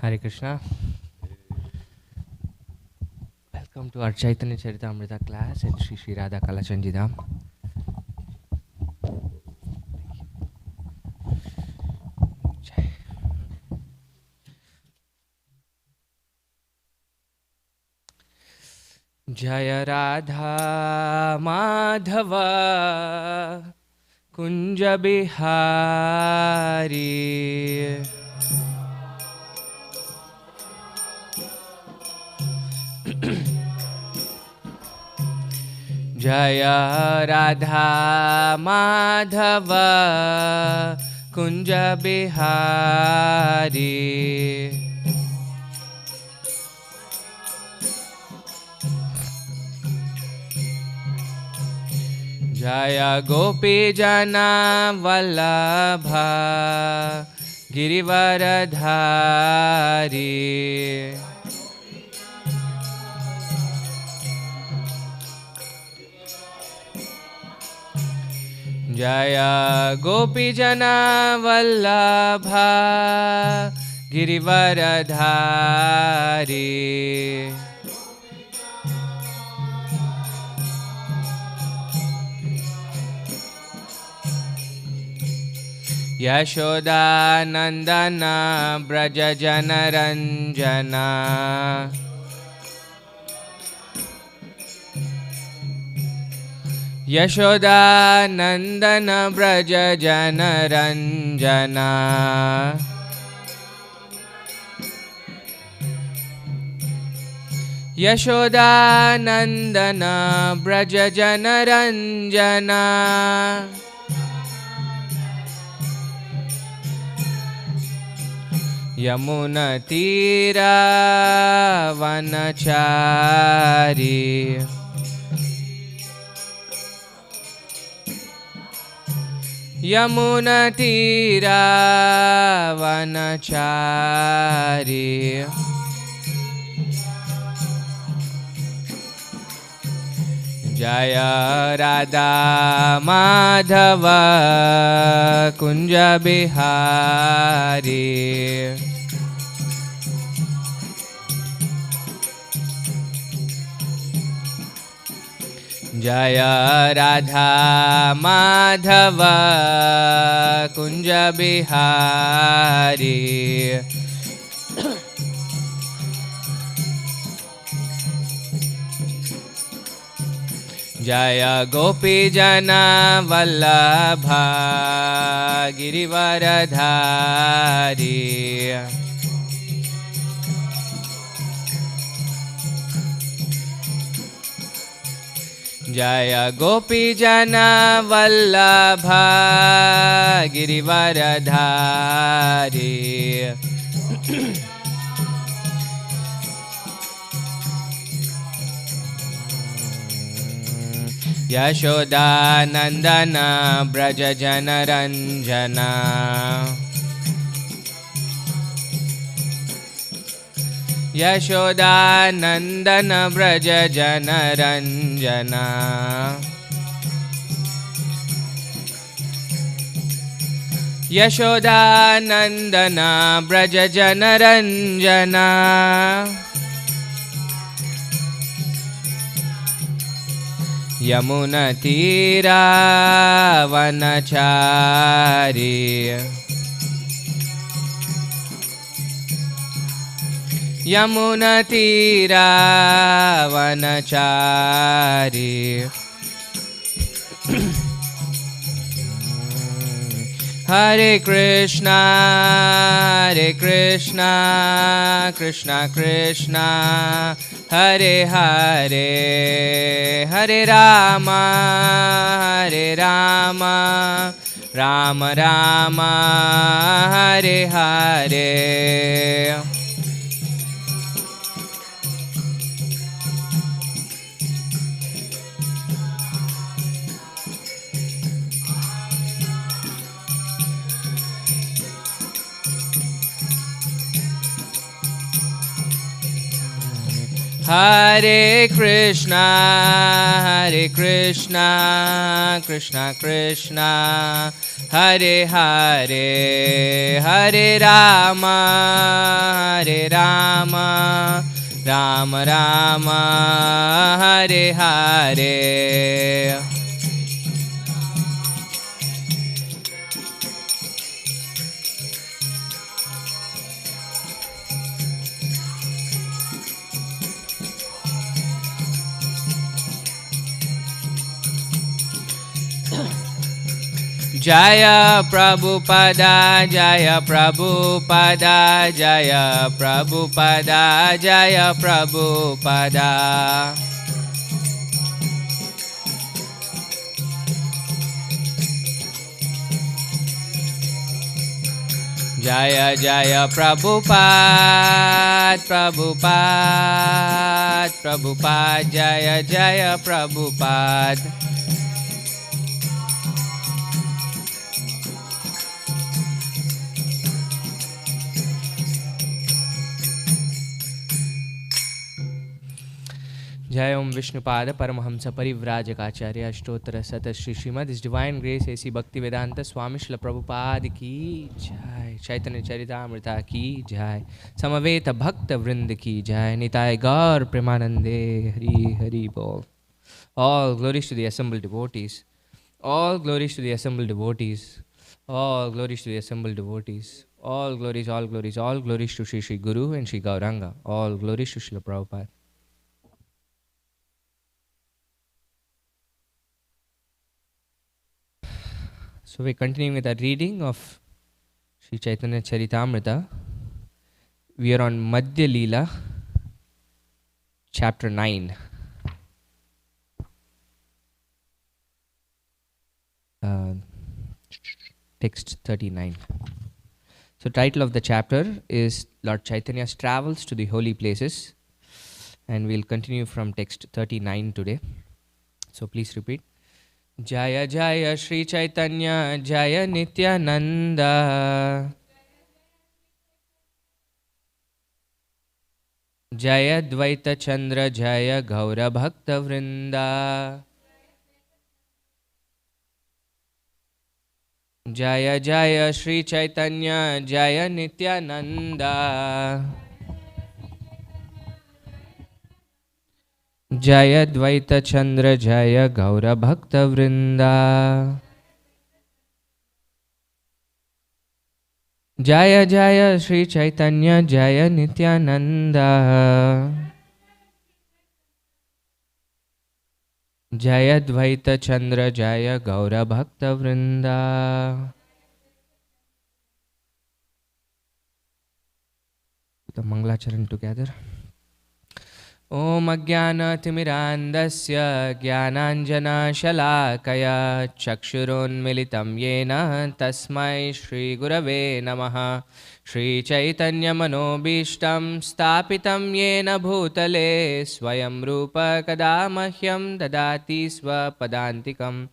Hare Krishna. Welcome to our Chaitanya Charitamrita class at Sri Sri Radha Kalachandji Dham. Jaya Radha Madhava Kunja Bihari Jaya Radha Madhava Kunja Bihari Jaya Gopi Jana Vallabha Girivaradhari Jaya Gopi Jana Vallabha Girivaradhari Yashoda Nandana Braja Jana Ranjana Yashoda Nandana Braja Jana Ranjana Yashoda Nandana Braja Jana Ranjana Yamuna Tira Vanachari Yamuna Tira Vanachari Jaya Radha Madhava Kunja Bihari Jaya Radha Madhava Kunja Bihari Jaya Gopi Jana Vallabha Girivaradhari Jaya Gopi Jana Vallabha Girivaradhari Yashoda Nandana Braja Jana Ranjana Yashoda Nandana Braja Jana Ranjana Yashoda Nandana Braja Jana Ranjana Yamuna Tira Vanachari Yamuna Tira Vanachari Hare Krishna Krishna Krishna Hare Hare Hare Rama Rama Rama Hare Hare Hare Krishna Krishna Krishna Hare Hare, Hare Rama, Hare Rama, Rama Rama, Hare Hare. Jaya Prabhupada, Jaya Prabhupada, Jaya Prabhupada, Jaya Prabhupada. Jaya Jaya Prabhupada, Prabhupada, Prabhupada, Jaya Jaya Prabhupada. Jai Om Vishnupada Paramahamsa Parivrajakacarya Ashtottara Sata Shri Srimad His Divine Grace A.C. Bhaktivedanta Swami Srila Prabhupada Ki Jai, Chaitanya Charitamrita Ki Jai, Samaveta Bhakta Vrinda Ki Jai, Nitai Gaur Premanande Hari Hari Bol. All glories to the assembled devotees. All glories to the assembled devotees. All glories to the assembled devotees. All glories, all glories, all glories to Shri Shri Guru and Shri Gauranga. All glories to Srila Prabhupada. So we're continuing with our reading of Sri Chaitanya Charitamrita. We are on Madhya Leela, chapter 9. Text 39. So title of the chapter is Lord Chaitanya's Travels to the Holy Places. And we'll continue from text 39 today. So please repeat. Jaya Jaya Shri Chaitanya Jaya Nityananda Jaya Dvaita Chandra Jaya Gaura Bhakta Vrinda Jaya Jaya Shri Chaitanya Jaya Nityananda Jaya Dvaita Chandra Jaya Gaura Bhakta Vrinda Jaya Jaya Shri Chaitanya Jaya Nityananda Jaya Dvaita Chandra Jaya Gaura Bhakta Vrinda. The Mangalacharan together. Om Ajnana Timirandasya Jnananjana Shalakaya Chakshurun Militam Yena Tasmai Shri Gurave Namaha Shri Chaitanya Manobishtam Stapitam Yena Bhutale Swayam Rupa Kadamahyam Dadati Swapadantikam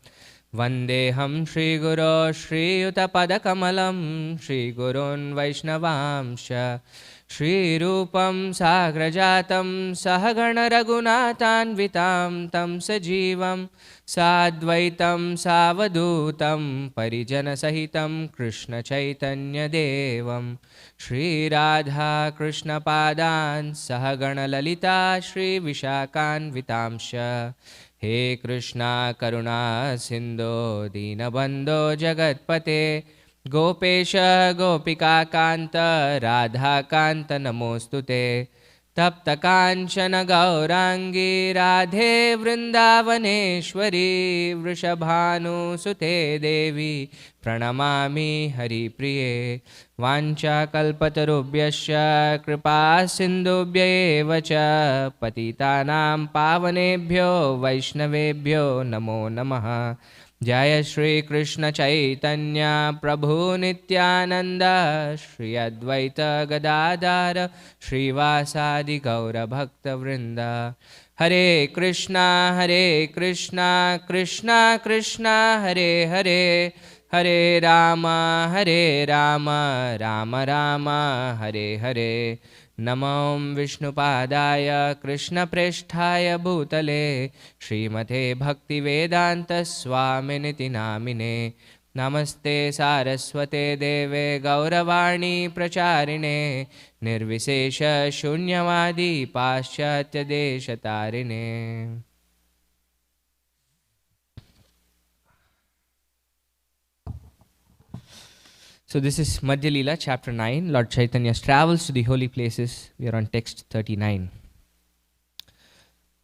Vandeham Shri Guru Shri Utapadakamalam Shri Gurun Vaishnavamsha Shri Rupam Sagrajatam Sahagana Raghunathanvitam Tam Sajivam Sadvaitam Savadutam Parijana Sahitam Krishna Chaitanya Devam Shri Radha Krishna Padan Sahagana Lalita Shri Vishakan Vitamsha He Krishna Karuna Sindho Dinabandho Jagatpate Gopesha Gopika Kanta Radha Kanta Namostute Tapta Kanchana Gaurangi Radhe Vrindavaneshwari Vrishabhanu Sute Devi Pranamami Hari Priye Vancha Kalpatarubhyasya Kripa Sindhubhya Evacha Patitanam Pavanebhyo Vaishnavebhyo Namo Namaha Jaya Shri Krishna Chaitanya Prabhu Nityananda Shri Advaita Gadadhara Shri Vasadi Gaura Bhakta Vrinda Hare Krishna Krishna Krishna Hare Hare Hare Rama Rama Rama Hare Hare Namam Vishnupadaya Krishna Preshthaya Bhutale Srimate Bhaktivedanta Swaminiti Namine नमस्ते सारस्वते देवे गौरवाणी प्रचारिणे निर्विशेष शून्यवादी पाश्चात्य देशतारिणे. So this is Madhya Leela, chapter 9. Lord Chaitanya's travels to the holy places. We are on text 39.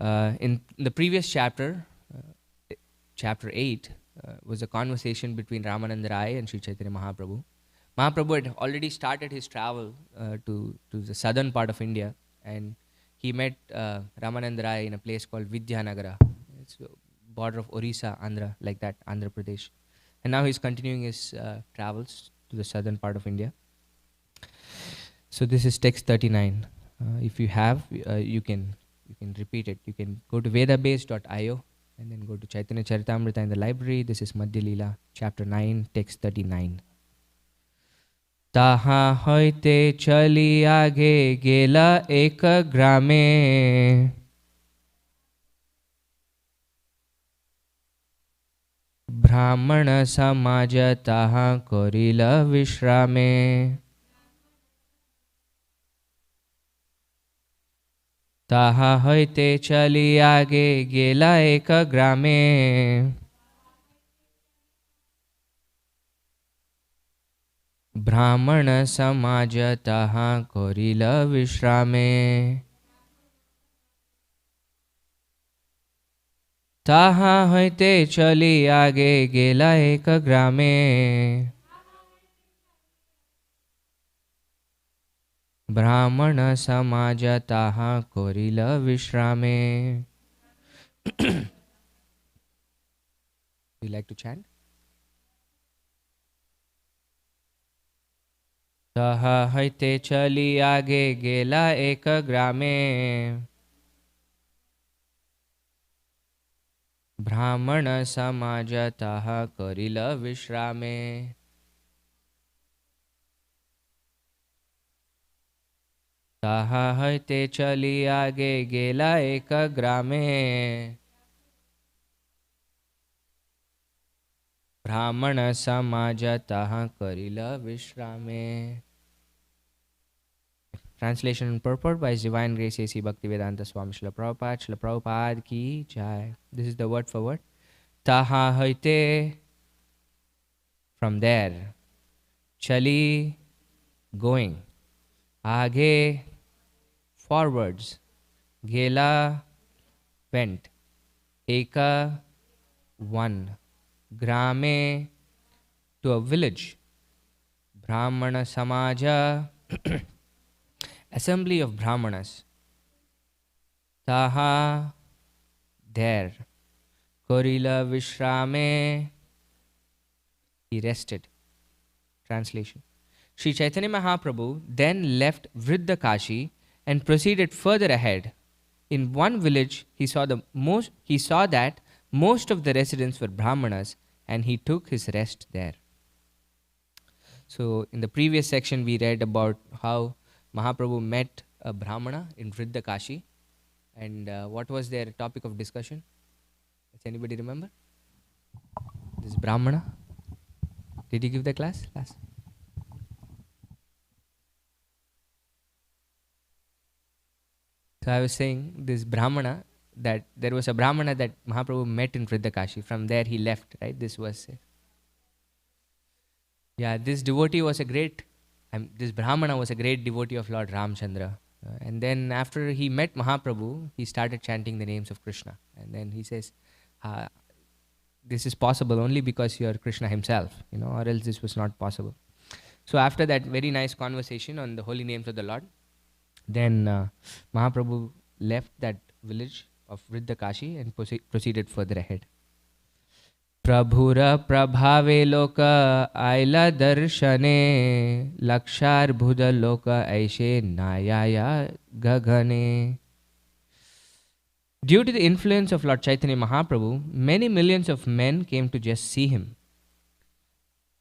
In the previous chapter, chapter 8, was a conversation between Ramananda Rai and Sri Chaitanya Mahaprabhu. Mahaprabhu had already started his travel to the southern part of India, and he met Ramananda Rai in a place called Vidyanagara. It's a border of Orissa, Andhra, like that, Andhra Pradesh. And now he's continuing his travels to the southern part of India. So this is text 39. If you have, you can repeat it. You can go to vedabase.io and then go to Chaitanya Charitamrita in the library. This is Madhya Leela, chapter 9, text 39. Taha hoite chali age gela ek grame ब्राह्मण समाज ताहा करिल विश्रामे ताहा हईते चली आगे गेला एक ग्रामे ब्राह्मण समाज ताहा करिल विश्रामे ताहा हईते चली आगे गेला एक ग्रामे ब्राह्मण समाज ताहा करिल विश्रामे. You like to chant? ताहा हईते चली आगे गेला एक ग्रामे ब्राह्मण समाज ताहा करिल विश्रामे. ताहा हईते चली आगे गेला एक ग्रामे ब्राह्मण समाज ताहा करिल विश्रामे. Translation and purport by His Divine Grace A.C. Bhaktivedanta Swami Srila Prabhupada. Srila Prabhupada ki jai. This is the word for word. Taha haite, from there. Chali, going. Aage, forwards. Gela, went. Eka, one. Grame, to a village. Brahmana Samaja, assembly of Brahmanas. Taha, there. Korila Vishrame, he rested. Translation. Sri Chaitanya Mahaprabhu then left Vriddakashi and proceeded further ahead. In one village, he saw that most of the residents were Brahmanas, and he took his rest there. So, in the previous section, we read about how Mahaprabhu met a Brahmana in Vriddakashi, and what was their topic of discussion? Does anybody remember? This Brahmana. Did you give the class? So I was saying this Brahmana, that there was a Brahmana that Mahaprabhu met in Vriddakashi. From there he left, right? This was this devotee was this Brahmana was a great devotee of Lord Ramchandra. And then after he met Mahaprabhu, he started chanting the names of Krishna. And then he says, this is possible only because you are Krishna himself, or else this was not possible. So after that very nice conversation on the holy names of the Lord, then Mahaprabhu left that village of Vriddakashi and proceeded further ahead. Prabhura prabhave loka aila darshane lakshar bhuda loka aishe nayaya gagane. Due to the influence of Lord Chaitanya Mahaprabhu, many millions of men came to just see him.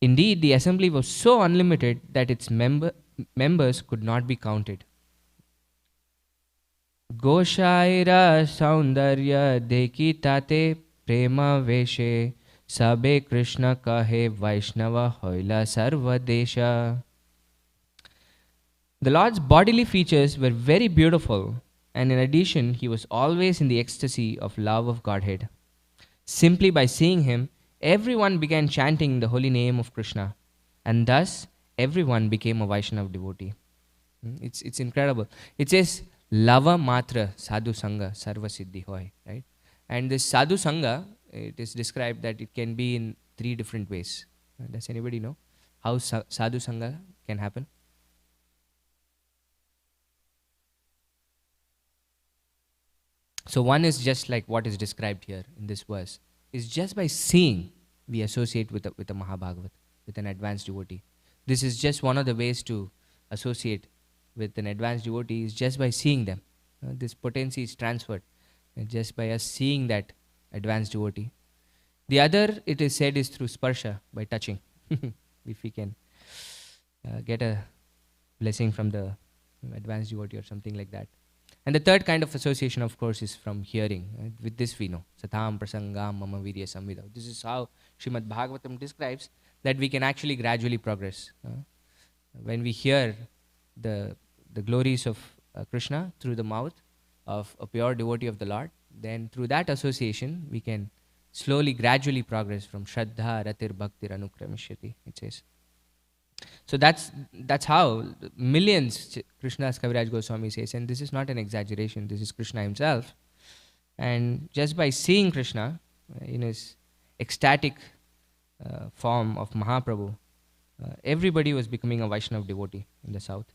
Indeed, the assembly was so unlimited that its members could not be counted. Goshaira saundarya deki tate prema veshe Sabe Krishna kahe Vaishnava hoila sarva desha. The Lord's bodily features were very beautiful, and in addition, he was always in the ecstasy of love of Godhead. Simply by seeing him, everyone began chanting the holy name of Krishna, and thus everyone became a Vaishnava devotee. It's incredible. It says lava matra sadhu sangha sarva siddhi hoy, right? And this sadhu sangha, it is described that it can be in three different ways. Does anybody know how sadhu sangha can happen? So one is just like what is described here in this verse. Is just by seeing we associate with a Mahabhagavat, with an advanced devotee. This is just one of the ways to associate with an advanced devotee is just by seeing them. This potency is transferred just by us seeing that advanced devotee. The other, it is said, is through sparsha, by touching. If we can get a blessing from the advanced devotee or something like that. And the third kind of association, of course, is from hearing. Right? With this we know. Satam prasangam mama virya samvida. This is how Srimad Bhagavatam describes that we can actually gradually progress. When we hear the glories of Krishna through the mouth of a pure devotee of the Lord, then through that association, we can slowly, gradually progress from Shraddha, Ratir, Bhaktir, Anukramishati, it says. So that's how millions, Krishna's Kaviraj Goswami says, and this is not an exaggeration, this is Krishna himself. And just by seeing Krishna in his ecstatic form of Mahaprabhu, everybody was becoming a Vaishnava devotee in the south.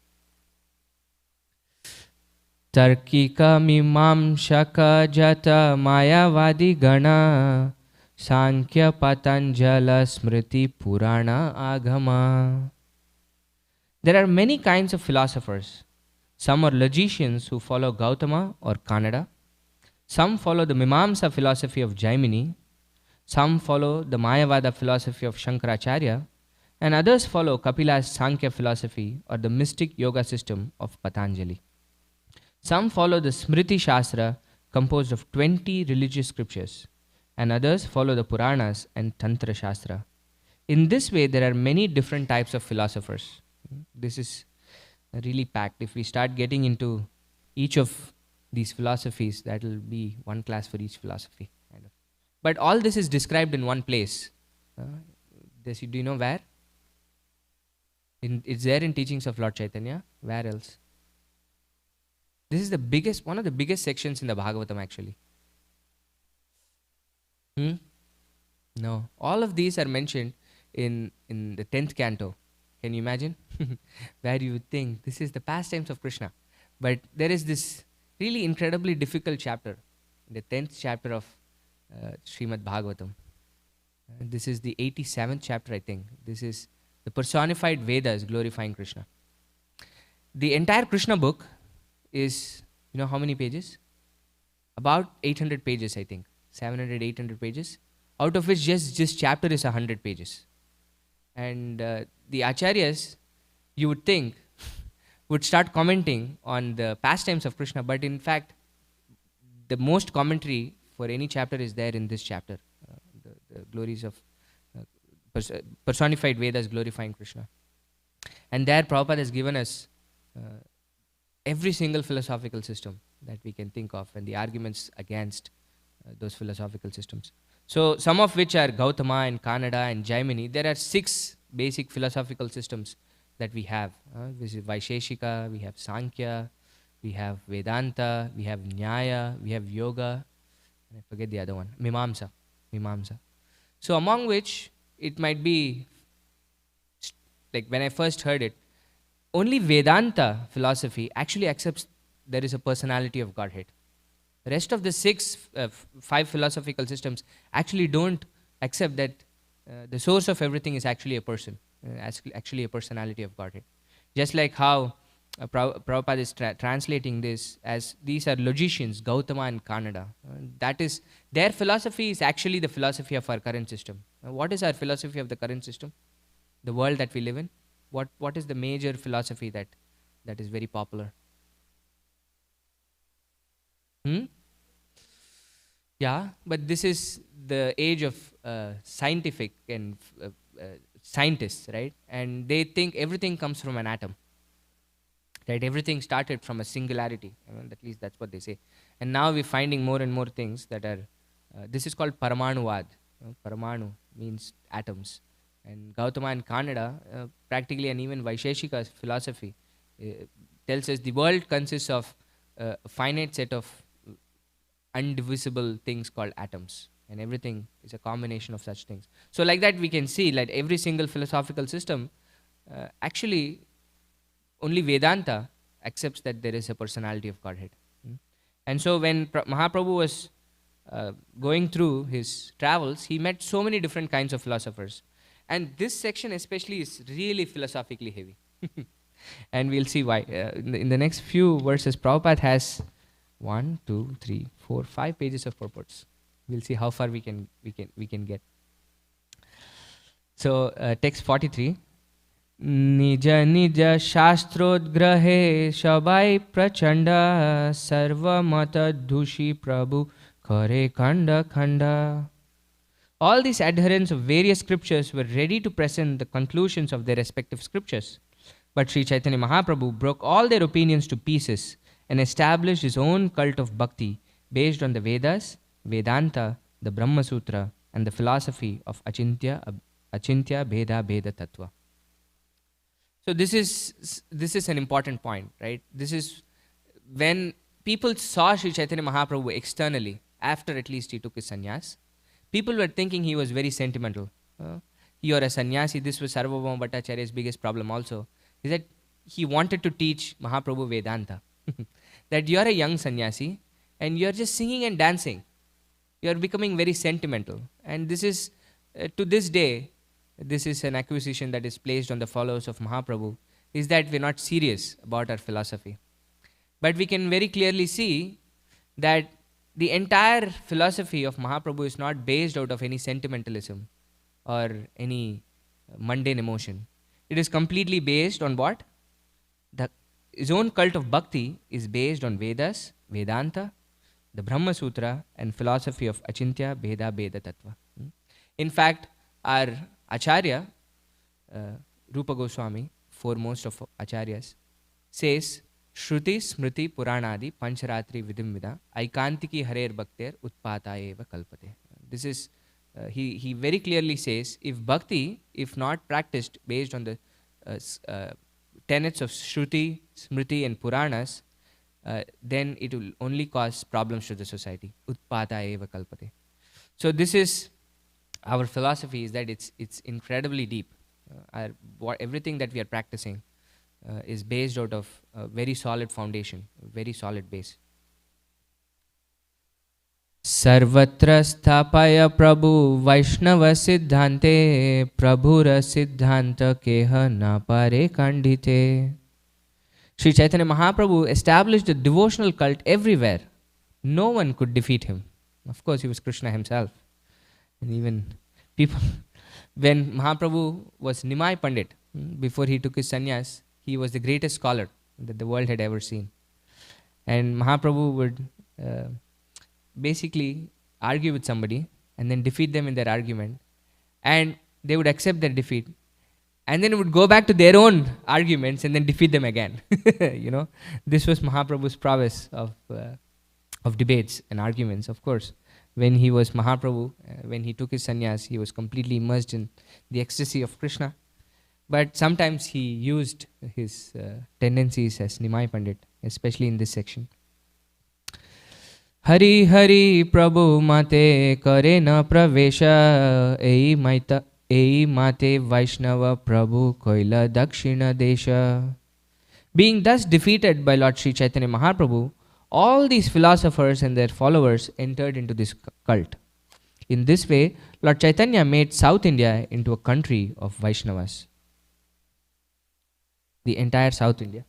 Tarkika mimamshaka jata mayavadi gana Sankhya Patanjala Smriti Purana Agama. There are many kinds of philosophers. Some are logicians who follow Gautama or Kannada. Some follow the Mimamsa philosophy of Jaimini. Some follow the Mayavada philosophy of Shankaracharya. And others follow Kapila's Sankhya philosophy or the mystic yoga system of Patanjali. Some follow the Smriti Shastra composed of 20 religious scriptures. And others follow the Puranas and Tantra Shastra. In this way, there are many different types of philosophers. This is really packed. If we start getting into each of these philosophies, that will be one class for each philosophy. Kind of. But all this is described in one place. Do you know where? It's there in teachings of Lord Chaitanya. Where else? This is one of the biggest sections in the Bhagavatam actually. No. All of these are mentioned in the 10th canto. Can you imagine? Where you would think this is the pastimes of Krishna. But there is this really incredibly difficult chapter, the 10th chapter of Srimad Bhagavatam. This is the 87th chapter, I think. This is the personified Vedas glorifying Krishna. The entire Krishna book is, you know how many pages? About 800 pages, I think. 700, 800 pages, out of which just this chapter is 100 pages. And the acharyas, you would think, would start commenting on the pastimes of Krishna, but in fact, the most commentary for any chapter is there in this chapter, the glories of personified Vedas glorifying Krishna. And there Prabhupada has given us every single philosophical system that we can think of and the arguments against those philosophical systems. So some of which are Gautama and Kannada and Jaimini. There are 6 basic philosophical systems that we have. This is Vaisheshika, we have Sankhya, we have Vedanta, we have Nyaya, we have Yoga, and I forget the other one, Mimamsa. So among which it might be, like when I first heard it, only Vedanta philosophy actually accepts there is a personality of Godhead. The rest of the 5 philosophical systems actually don't accept that the source of everything is actually a person, actually a personality of Godhead. Just like how Prabhupada is translating this as these are logicians, Gautama and Kannada. That is, their philosophy is actually the philosophy of our current system. What is our philosophy of the current system? The world that we live in? What is the major philosophy that is very popular? Yeah, but this is the age of scientific and scientists, right? And they think everything comes from an atom, right? Everything started from a singularity. I mean, at least that's what they say. And now we're finding more and more things that are. This is called Paramanuvad. Paramanu means atoms. And Gautama and Kannada, practically, and even Vaisheshika philosophy tells us the world consists of a finite set of undivisible things called atoms, and everything is a combination of such things. So like that we can see that every single philosophical system, actually only Vedanta accepts that there is a personality of Godhead. And so when Mahaprabhu was going through his travels, he met so many different kinds of philosophers, and this section especially is really philosophically heavy. And we'll see why. In the next few verses, Prabhupada has 1, 2, 3, 4, 5 pages of purports. We'll see how far we can get. So text 43. Nija nija shastrodgrahe shabai prachanda sarva mata dhushi prabhu kare khanda khanda. All these adherents of various scriptures were ready to present the conclusions of their respective scriptures. But Sri Chaitanya Mahaprabhu broke all their opinions to pieces and established his own cult of bhakti based on the Vedas, Vedanta, the Brahma Sutra, and the philosophy of Achintya Bheda Bheda Tattva. So this is an important point, right? This is when people saw Sri Chaitanya Mahaprabhu externally, after at least he took his sannyas, people were thinking he was very sentimental. You're a sannyasi. This was Sarvabhauma Bhattacharya's biggest problem also, is that he wanted to teach Mahaprabhu Vedanta. That you're a young sannyasi and you're just singing and dancing. You're becoming very sentimental. And this is, to this day, this is an accusation that is placed on the followers of Mahaprabhu, is that we're not serious about our philosophy. But we can very clearly see that the entire philosophy of Mahaprabhu is not based out of any sentimentalism or any mundane emotion. It is completely based on what? His own cult of bhakti is based on Vedas, Vedanta, the Brahma Sutra, and philosophy of Achintya Bheda Bheda Tattva. In fact, our Acharya, Rupa Goswami, foremost of Acharyas, says, Shruti Smriti Puranadi Pancharatri Vidim Vida Aikantiki Harer Bhakter Utpata Eva Kalpate. This is, he very clearly says, if bhakti, if not practiced based on the tenets of Shruti, Smriti and Puranas, then it will only cause problems to the society. Utpata eva kalpate. So this is our philosophy, is that it's incredibly deep. Everything that we are practicing is based out of a very solid foundation, a very solid base. Sarvatra sthapaya prabhu Vaishnava siddhante prabhura siddhanta keha na pare kandhite. Sri Chaitanya Mahaprabhu established a devotional cult everywhere. No one could defeat him. Of course, he was Krishna himself. And even people, when Mahaprabhu was Nimai Pandit, before he took his sannyas, he was the greatest scholar that the world had ever seen. And Mahaprabhu would basically argue with somebody and then defeat them in their argument, and they would accept their defeat, and then it would go back to their own arguments and then defeat them again. This was Mahaprabhu's prowess of debates and arguments. Of course, when he was Mahaprabhu, when he took his sannyas, he was completely immersed in the ecstasy of Krishna. But sometimes he used his tendencies as Nimai Pandit, especially in this section. Hari Hari Prabhu Mate Kare na Pravesha Ei Mate Vaishnava Prabhu Koila Dakshina Desha. Being thus defeated by Lord Sri Chaitanya Mahaprabhu, all these philosophers and their followers entered into this cult. In this way, Lord Chaitanya made South India into a country of Vaishnavas. The entire South India.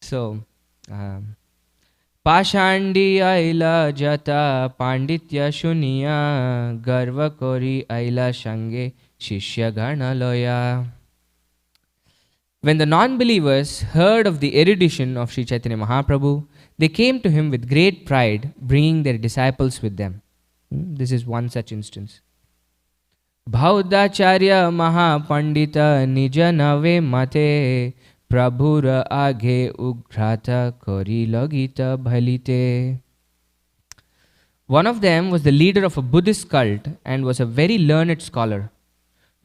So, Pashandi aila jata panditya shuniya garva kori aila shange shishya gana loya. When the non-believers heard of the erudition of Sri Chaitanya Mahaprabhu, they came to him with great pride, bringing their disciples with them. This is one such instance. Bhaudacharya Mahapandita Nija Nave Mate Prabhura Age Ugrata Kori Logita Bhalite. One of them was the leader of a Buddhist cult and was a very learned scholar.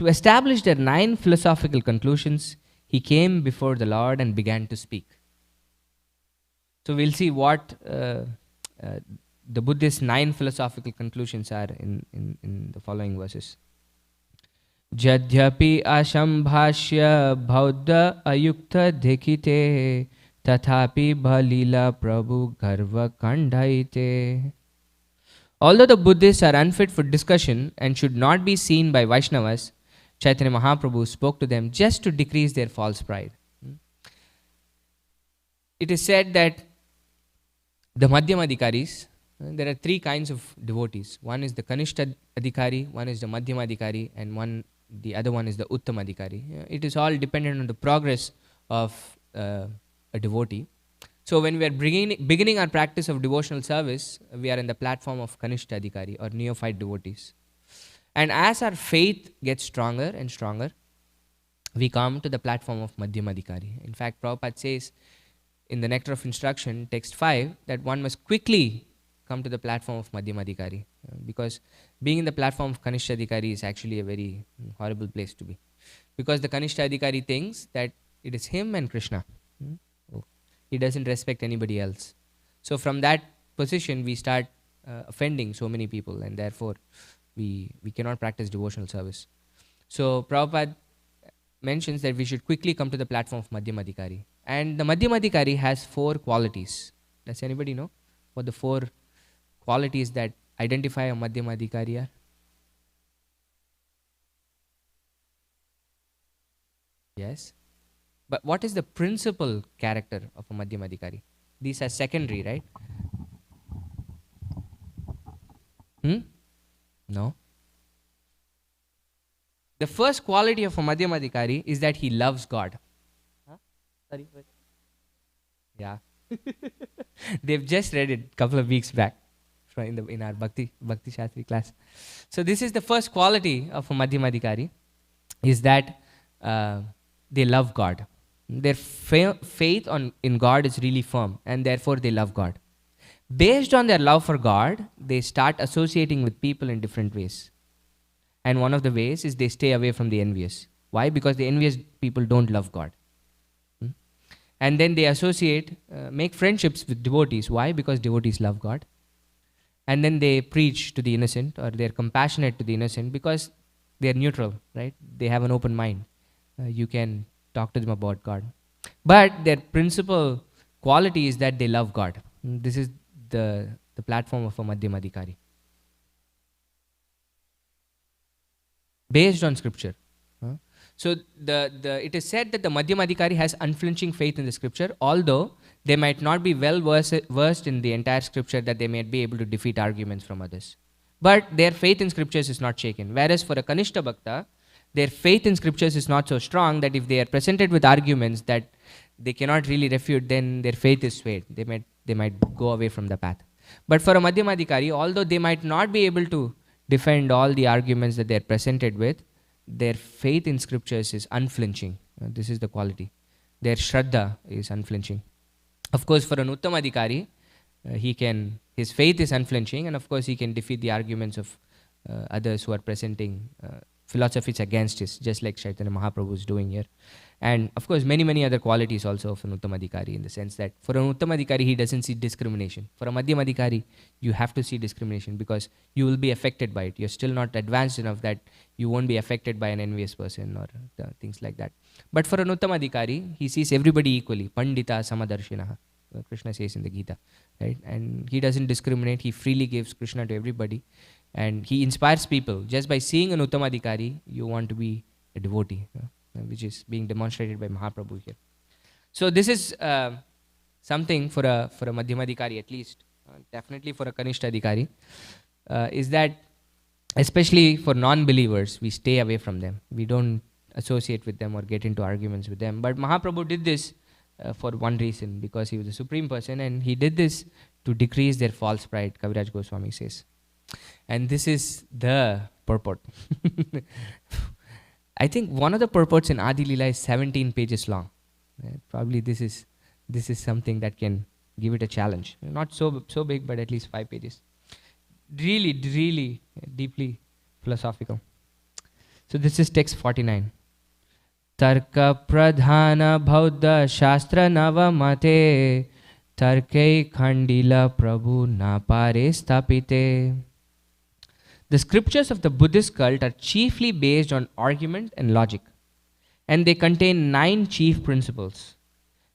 To establish their 9 philosophical conclusions, he came before the Lord and began to speak. So we'll see what the Buddhist 9 philosophical conclusions are in the following verses. Jadhyapi ashambhashya bhauddha ayukta dekhite tathapi bhalila prabhu garva kandhaite. Although the Buddhists are unfit for discussion and should not be seen by Vaishnavas, Chaitanya Mahaprabhu spoke to them just to decrease their false pride. It is said that the Madhyamadhikaris, there are 3 kinds of devotees. One is the Kanishta Adhikari, one is the Madhyamadhikari, and the other one is the Uttamadhikari. It is all dependent on the progress of a devotee. So when we are beginning our practice of devotional service, we are in the platform of Kanishta Adhikari or neophyte devotees. And as our faith gets stronger and stronger, we come to the platform of Madhyamadhikari. In fact, Prabhupada says in the Nectar of Instruction, text 5, that one must quickly come to the platform of Madhyamadhikari, because being in the platform of Kanishta Adhikari is actually a very horrible place to be. Because the Kanishta Adhikari thinks that it is him and Krishna. He doesn't respect anybody else. So from that position, we start offending so many people, and therefore we cannot practice devotional service. So Prabhupada mentions that we should quickly come to the platform of Madhyamadhikari. And the Madhyamadhikari has 4 qualities. Does anybody know what the 4 qualities that identify a Madhyamadhikari are? Yes. But what is the principal character of a Madhyamadhikari? These are secondary, right? No. The first quality of a Madhyamadhikari is that he loves God. Huh? Sorry. Yeah. They've just read it a couple of weeks back in our Bhakti Shastri class. So this is the first quality of a Madhyamadhikari, is that they love God. Their faith in God is really firm, and therefore they love God. Based on their love for God, they start associating with people in different ways. And one of the ways is they stay away from the envious. Why? Because the envious people don't love God. And then they associate, make friendships with devotees. Why? Because devotees love God. And then they preach to the innocent, or they're compassionate to the innocent, because they're neutral, right? They have an open mind. You can talk to them about God. But their principal quality is that they love God. This is the platform of a Madhyamadhikari. Based on scripture. So it is said that the Madhyamadhikari has unflinching faith in the scripture, although they might not be well versed in the entire scripture, that they might be able to defeat arguments from others. But their faith in scriptures is not shaken. Whereas for a Kanishta Bhakta, their faith in scriptures is not so strong that if they are presented with arguments that they cannot really refute, then their faith is swayed. They might go away from the path. But for a Madhyamadhikari, although they might not be able to defend all the arguments that they are presented with, their faith in scriptures is unflinching. This is the quality. Their Shraddha is unflinching. Of course, for an Uttamadhikari, his faith is unflinching, and of course he can defeat the arguments of others who are presenting philosophies against his, just like Chaitanya Mahaprabhu is doing here. And of course, many other qualities also of an Uttamadhikari, in the sense that for an Uttamadhikari, he doesn't see discrimination. For a Madhyamadhikari, you have to see discrimination, because you will be affected by it. You're still not advanced enough that you won't be affected by an envious person or things like that. But for an Uttamadhikari, he sees everybody equally. Pandita Samadarshinaha, Krishna says in the Gita. Right? And he doesn't discriminate. He freely gives Krishna to everybody. And he inspires people. Just by seeing an Uttamadhikari, you want to be a devotee, which is being demonstrated by Mahaprabhu here. So this is something for a Madhyamadhikari at least, definitely for a Kanishta Adhikari, is that especially for non-believers, we stay away from them. We don't associate with them or get into arguments with them. But Mahaprabhu did this for one reason, because he was the Supreme Person, and he did this to decrease their false pride, Kaviraj Goswami says. And this is the purport. I think one of the purports in Adi Leela is 17 pages long. Probably this is something that can give it a challenge. Not so big, but at least 5 pages. Really deeply philosophical. So this is text 49. Tarka pradhana bauddha shastra navamate tarkai khandila prabhu napare stapite. The scriptures of the Buddhist cult are chiefly based on argument and logic, and they contain 9 chief principles.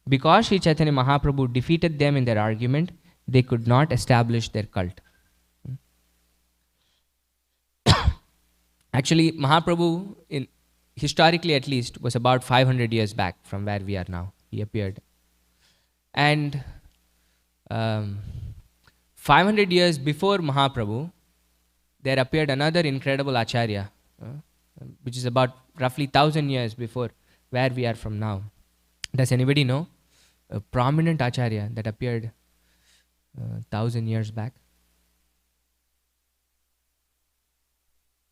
Because Sri Chaitanya Mahaprabhu defeated them in their argument, they could not establish their cult. Actually, Mahaprabhu, historically at least, was about 500 years back from where we are now. He appeared. And 500 years before Mahaprabhu, there appeared another incredible Acharya, which is about roughly 1,000 years before where we are from now. Does anybody know a prominent Acharya that appeared 1,000 years back?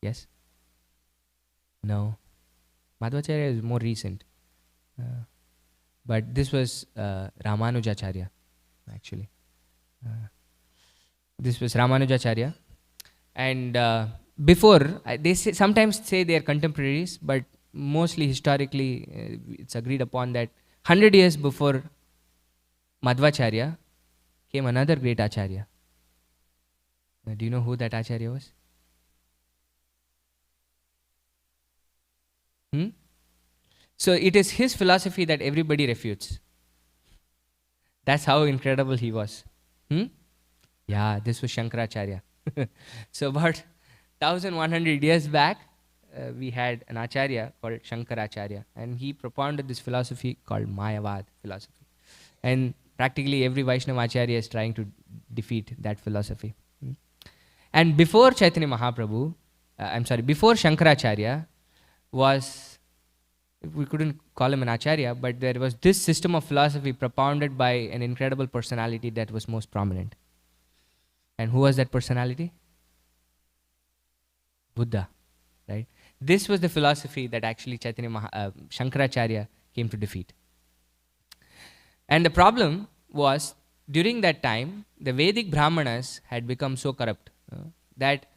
Yes? No. Madhvacharya is more recent. But this was Ramanujacharya, actually. This was Ramanujacharya. And before, sometimes say they are contemporaries, but mostly historically it's agreed upon that 100 years before Madhvacharya came another great Acharya. Do you know who that Acharya was? So it is his philosophy that everybody refutes. That's how incredible he was. Yeah, this was Shankaracharya. So about 1100 years back, we had an Acharya called Shankaracharya, and he propounded this philosophy called Mayavad philosophy. And practically every Vaishnava Acharya is trying to defeat that philosophy. And before Chaitanya Mahaprabhu, before Shankaracharya was, we couldn't call him an Acharya, but there was this system of philosophy propounded by an incredible personality that was most prominent. And who was that personality? Buddha, right? This was the philosophy that actually Shankaracharya came to defeat. And the problem was, during that time, the Vedic Brahmanas had become so corrupt that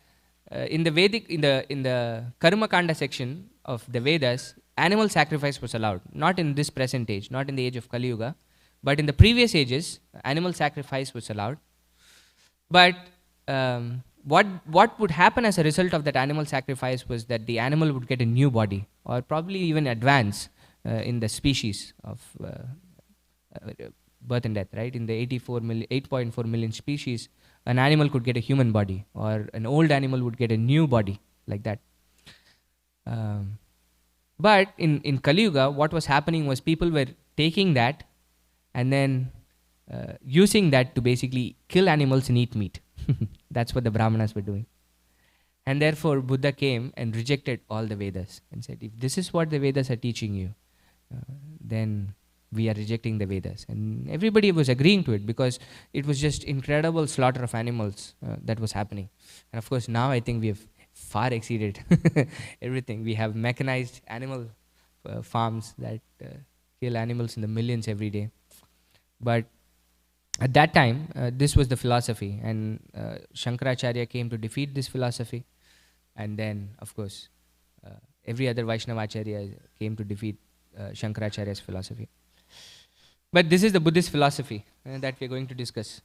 in the Karma Kanda section of the Vedas, animal sacrifice was allowed. Not in this present age, not in the age of Kali Yuga, but in the previous ages, animal sacrifice was allowed. But what would happen as a result of that animal sacrifice was that the animal would get a new body, or probably even advance in the species of birth and death, right? In the 8.4 million species, an animal could get a human body, or an old animal would get a new body, like that. But in Kali Yuga, what was happening was people were taking that and then using that to basically kill animals and eat meat. That's what the Brahmanas were doing. And therefore, Buddha came and rejected all the Vedas and said, if this is what the Vedas are teaching you, then we are rejecting the Vedas. And everybody was agreeing to it because it was just incredible slaughter of animals that was happening. And of course, now I think we have far exceeded everything. We have mechanized animal farms that kill animals in the millions every day. But at that time, this was the philosophy, and Shankaracharya came to defeat this philosophy. And then, of course, every other Vaishnava Acharya came to defeat Shankaracharya's philosophy. But this is the Buddhist philosophy that we're going to discuss.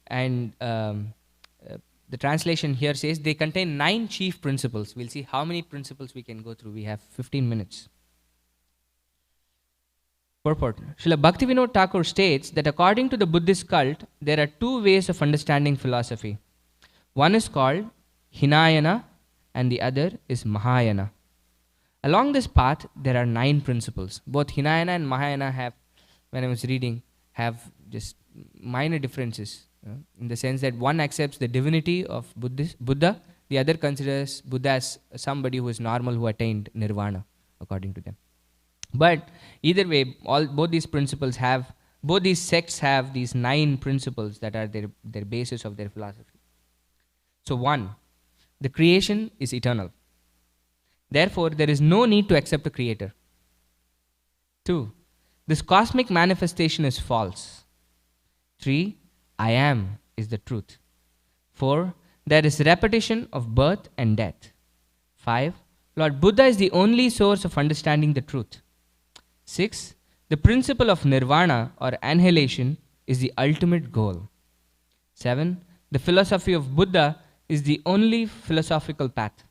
And the translation here says they contain 9 chief principles. We'll see how many principles we can go through. We have 15 minutes. Purport. Srila Bhaktivinoda Thakur states that according to the Buddhist cult, there are 2 ways of understanding philosophy. One is called Hinayana and the other is Mahayana. Along this path, there are 9 principles. Both Hinayana and Mahayana have, when I was reading, have just minor differences. In the sense that one accepts the divinity of Buddha, the other considers Buddha as somebody who is normal, who attained nirvana, according to them. But either way, both these sects have these 9 principles that are their basis of their philosophy. So 1, the creation is eternal. Therefore, there is no need to accept a creator. 2, this cosmic manifestation is false. 3, I am is the truth. 4, there is repetition of birth and death. 5, Lord Buddha is the only source of understanding the truth. 6, the principle of nirvana or annihilation is the ultimate goal. 7, the philosophy of Buddha is the only philosophical path.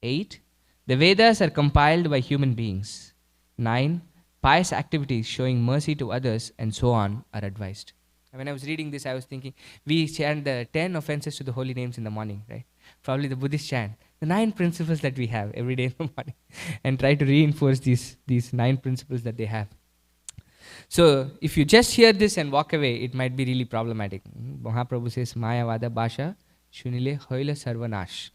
8, the Vedas are compiled by human beings. 9, pious activities showing mercy to others and so on are advised. When I was reading this, I was thinking, we chant the 10 offenses to the holy names in the morning, right? Probably the Buddhist chant, the 9 principles that we have every day in the morning, and try to reinforce these 9 principles that they have. So, if you just hear this and walk away, it might be really problematic. Mahaprabhu says, Mayavada Bhasha, Shunile Hoila Sarvanash.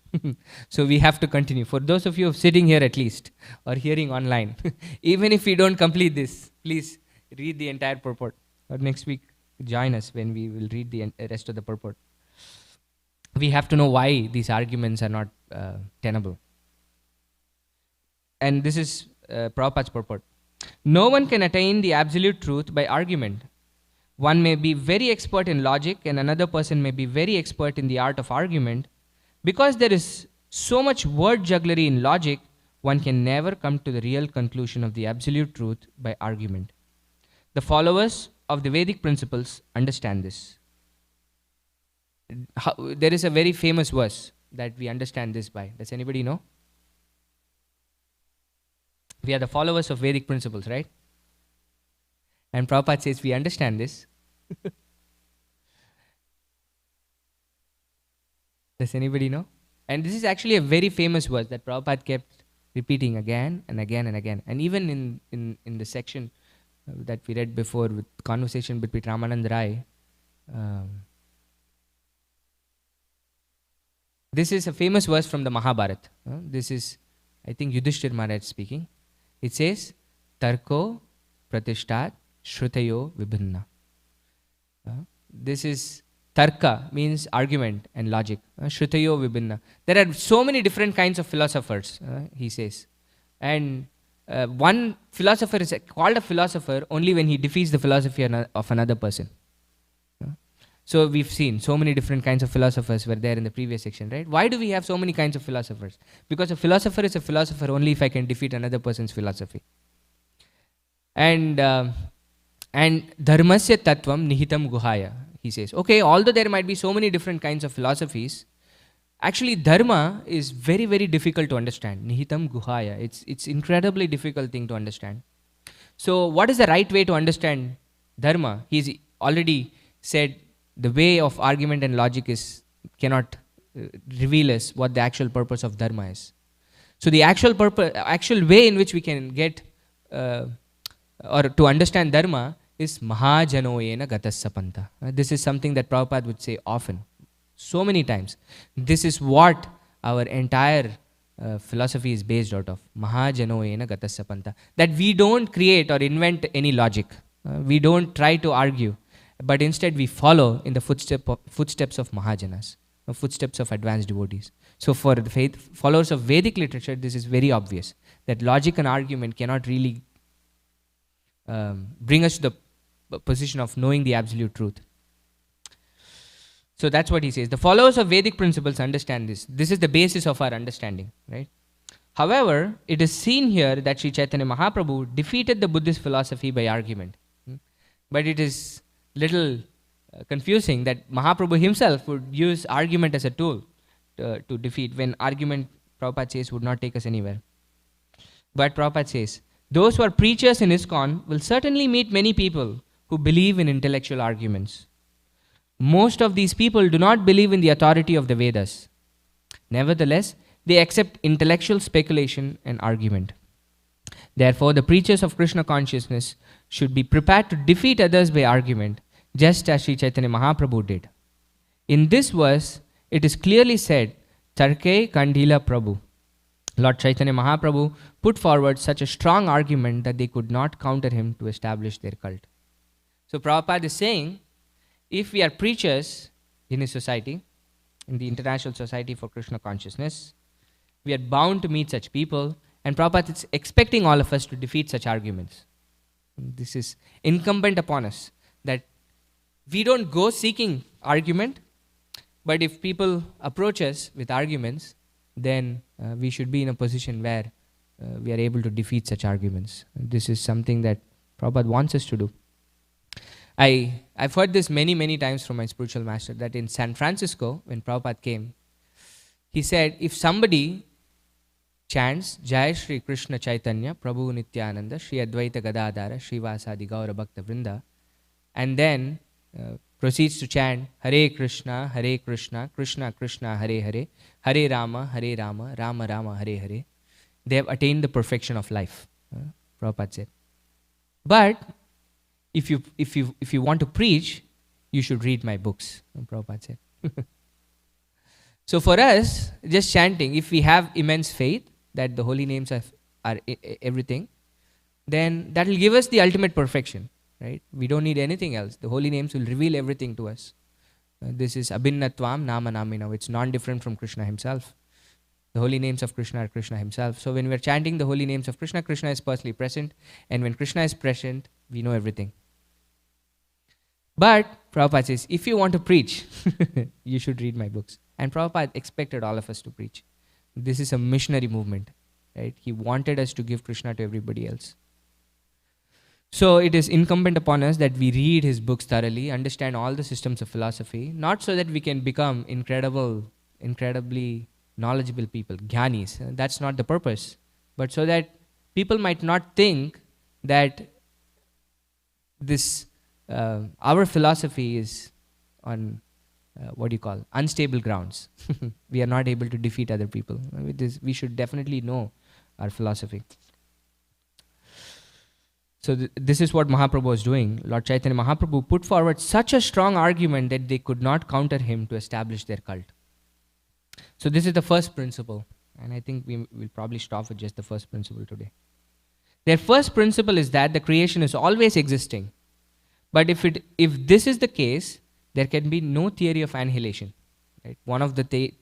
So, we have to continue. For those of you sitting here at least, or hearing online, even if we don't complete this, please read the entire purport. Or next week, join us when we will read the rest of the purport. We have to know why these arguments are not tenable. And this is Prabhupada's purport. No one can attain the absolute truth by argument. One may be very expert in logic and another person may be very expert in the art of argument. Because there is so much word jugglery in logic, one can never come to the real conclusion of the absolute truth by argument. The followers of the Vedic principles understand this. There is a very famous verse that we understand this by. Does anybody know? We are the followers of Vedic principles, right? And Prabhupada says we understand this. Does anybody know? And this is actually a very famous verse that Prabhupada kept repeating again and again and again. And even in the section that we read before with conversation between Ramanand Rai, this is a famous verse from the Mahabharata. This is, I think, Yudhishthir Maharaj speaking. It says, Tarko Pratishtat Shrutayo Vibhinna. This is, Tarka means argument and logic. Shrutayo Vibhinna. There are so many different kinds of philosophers, he says. And one philosopher is called a philosopher only when he defeats the philosophy of another person. So we've seen so many different kinds of philosophers were there in the previous section, right? Why do we have so many kinds of philosophers? Because a philosopher is a philosopher only if I can defeat another person's philosophy. And dharmasya tattvam nihitam guhaya, he says. Okay, although there might be so many different kinds of philosophies, actually dharma is very, very difficult to understand. Nihitam guhaya. It's incredibly difficult thing to understand. So what is the right way to understand dharma? He's already said the way of argument and logic cannot reveal us what the actual purpose of dharma is. So the actual way in which we can get or to understand dharma is mahajanoyena gatassapanta. This is something that Prabhupada would say often, so many times. This is what our entire philosophy is based out of. Mahajanoyena gatassapanta. That we don't create or invent any logic. We don't try to argue. But instead we follow in the footsteps of Mahajanas, footsteps of advanced devotees. So for the followers of Vedic literature, this is very obvious, that logic and argument cannot really bring us to the position of knowing the absolute truth. So that's what he says. The followers of Vedic principles understand this. This is the basis of our understanding, right? However, it is seen here that Sri Chaitanya Mahaprabhu defeated the Buddhist philosophy by argument. But it is little confusing that Mahaprabhu himself would use argument as a tool to defeat, when argument, Prabhupada says, would not take us anywhere. But Prabhupada says, those who are preachers in ISKCON will certainly meet many people who believe in intellectual arguments. Most of these people do not believe in the authority of the Vedas. Nevertheless, they accept intellectual speculation and argument. Therefore, the preachers of Krishna consciousness should be prepared to defeat others by argument, just as Sri Chaitanya Mahaprabhu did. In this verse, it is clearly said, Tarke Kandila Prabhu. Lord Chaitanya Mahaprabhu put forward such a strong argument that they could not counter him to establish their cult. So Prabhupada is saying, if we are preachers in his society, in the International Society for Krishna Consciousness. We are bound to meet such people, and Prabhupada is expecting all of us to defeat such arguments. This is incumbent upon us, that we don't go seeking argument, but if people approach us with arguments, then we should be in a position where we are able to defeat such arguments. This is something that Prabhupada wants us to do. I've heard this many, many times from my spiritual master, that in San Francisco, when Prabhupada came, he said, if somebody chants Jai Shri Krishna Chaitanya Prabhu Nityananda Shri Advaita Gadadhara Srivasadi Gaura Bhakta Vrinda, and then proceeds to chant Hare Krishna Krishna Krishna Hare Hare Hare Rama Rama Rama Hare Hare, they have attained the perfection of life, Prabhupada said. But if you want to preach, you should read my books, Prabhupada said. So for us, just chanting, if we have immense faith that the holy names are everything, then that will give us the ultimate perfection, right? We don't need anything else. The holy names will reveal everything to us. This is abhinnatvam nama namina. It's non-different from Krishna himself. The holy names of Krishna are Krishna himself. So when we're chanting the holy names of Krishna, Krishna is personally present. And when Krishna is present, we know everything. But Prabhupada says, if you want to preach, you should read my books. And Prabhupada expected all of us to preach. This is a missionary movement, right? He wanted us to give Krishna to everybody else. So it is incumbent upon us that we read his books thoroughly, understand all the systems of philosophy, not so that we can become incredibly knowledgeable people, jnanis. That's not the purpose. But so that people might not think that this our philosophy is on unstable grounds. We are not able to defeat other people. We should definitely know our philosophy. So this is what Mahaprabhu was doing. Lord Chaitanya Mahaprabhu put forward such a strong argument that they could not counter him to establish their cult. So this is the first principle. And I think we will probably stop with just the first principle today. Their first principle is that the creation is always existing. But if this is the case, there can be no theory of annihilation. Right? One of the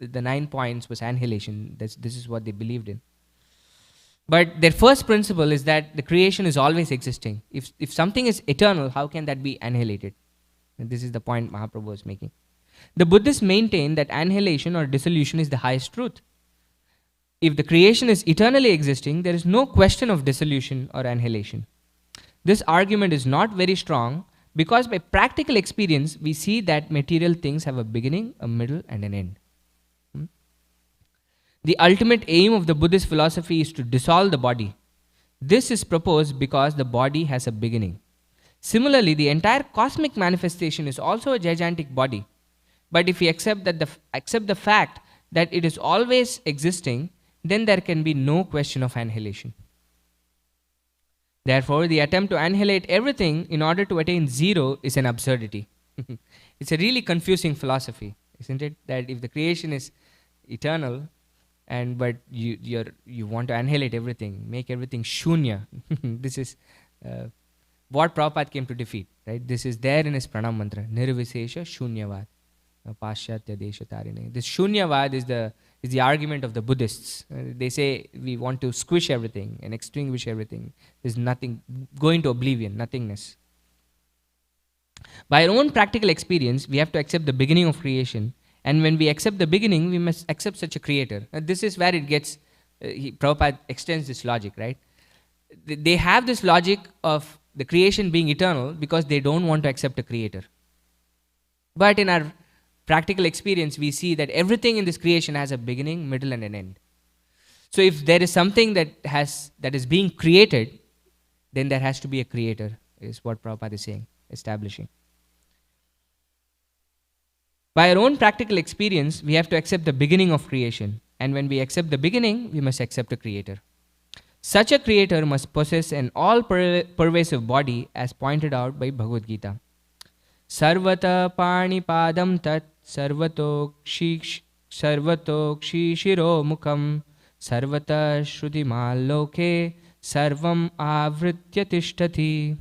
9 points was annihilation. This is what they believed in. But their first principle is that the creation is always existing. If something is eternal, how can that be annihilated? And this is the point Mahaprabhu was making. The Buddhists maintain that annihilation or dissolution is the highest truth. If the creation is eternally existing, there is no question of dissolution or annihilation. This argument is not very strong because by practical experience, we see that material things have a beginning, a middle, and an end. The ultimate aim of the Buddhist philosophy is to dissolve the body. This is proposed because the body has a beginning. Similarly, the entire cosmic manifestation is also a gigantic body. But if we accept the fact that it is always existing, then there can be no question of annihilation. Therefore, the attempt to annihilate everything in order to attain zero is an absurdity. It's a really confusing philosophy, isn't it? That if the creation is eternal, but you want to annihilate everything, make everything shunya. This is what Prabhupada came to defeat, right? This is there in his pranam mantra, nirvisesha shunyavad, paschatya desha tarine. This shunyavad is the argument of the Buddhists. They say we want to squish everything and extinguish everything. There's nothing, going to oblivion, nothingness. By our own practical experience, we have to accept the beginning of creation. And when we accept the beginning, we must accept such a creator. This is where it gets, Prabhupada extends this logic, right? They have this logic of the creation being eternal because they don't want to accept a creator. But in our practical experience, we see that everything in this creation has a beginning, middle, and an end. So if there is something that is being created, then there has to be a creator, is what Prabhupada is saying, establishing. By our own practical experience, we have to accept the beginning of creation. And when we accept the beginning, we must accept a creator. Such a creator must possess an all-pervasive body, as pointed out by Bhagavad Gita. Sarvata pani padam tat sarvato kshishiro mukham sarvata shrudimal loke sarvam avritya tishtati.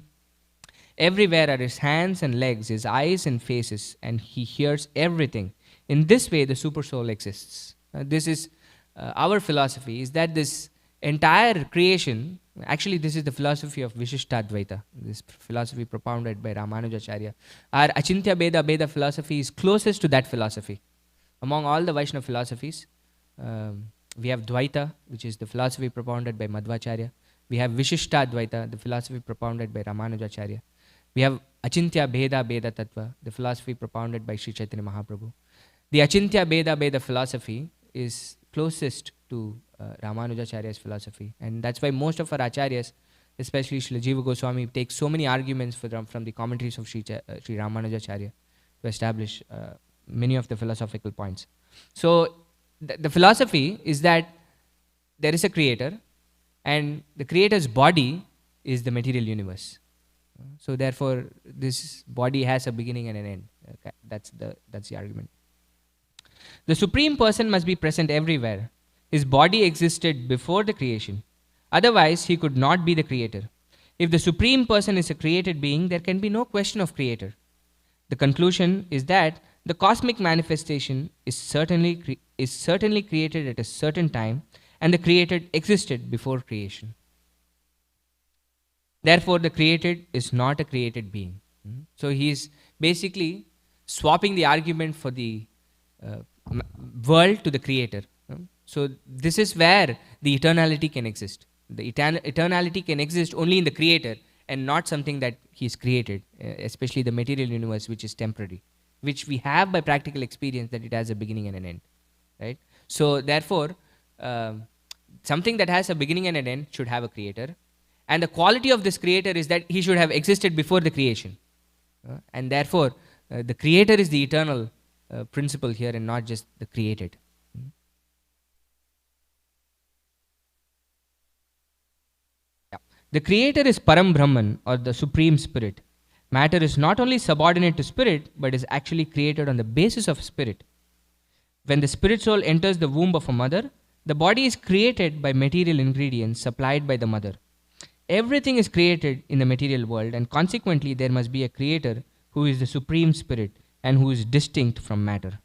Everywhere are his hands and legs, his eyes and faces, and he hears everything. In this way, the super soul exists. This is our philosophy, is that this entire creation, actually this is the philosophy of Vishishtadvaita, this philosophy propounded by Ramanujacharya. Our Achintya Beda philosophy is closest to that philosophy. Among all the Vaishnava philosophies, we have Dvaita, which is the philosophy propounded by Madhvacharya. We have Vishishtadvaita, the philosophy propounded by Ramanujacharya. We have Achintya Beda Tattva, the philosophy propounded by Sri Chaitanya Mahaprabhu. The Achintya Beda philosophy is closest to Ramanujacharya's philosophy, and that's why most of our acharyas, especially Srila Jiva Goswami, take so many arguments from the commentaries of Sri Ramanujacharya to establish many of the philosophical points. So the philosophy is that there is a creator, and the creator's body is the material universe. So therefore, this body has a beginning and an end. Okay? That's the argument. The Supreme Person must be present everywhere. His body existed before the creation. Otherwise, he could not be the creator. If the Supreme Person is a created being, there can be no question of creator. The conclusion is that the cosmic manifestation is certainly created at a certain time, and the created existed before creation. Therefore, the created is not a created being. So he is basically swapping the argument for the world to the creator. So this is where the eternality can exist. The eternality can exist only in the creator and not something that he's created, especially the material universe, which is temporary, which we have by practical experience that it has a beginning and an end. Right? So therefore, something that has a beginning and an end should have a creator. And the quality of this creator is that he should have existed before the creation. And therefore, the creator is the eternal principle here and not just the created. The creator is Param Brahman, or the Supreme Spirit. Matter is not only subordinate to spirit, but is actually created on the basis of spirit. When the spirit soul enters the womb of a mother, the body is created by material ingredients supplied by the mother. Everything is created in the material world, and consequently there must be a creator who is the Supreme Spirit and who is distinct from matter.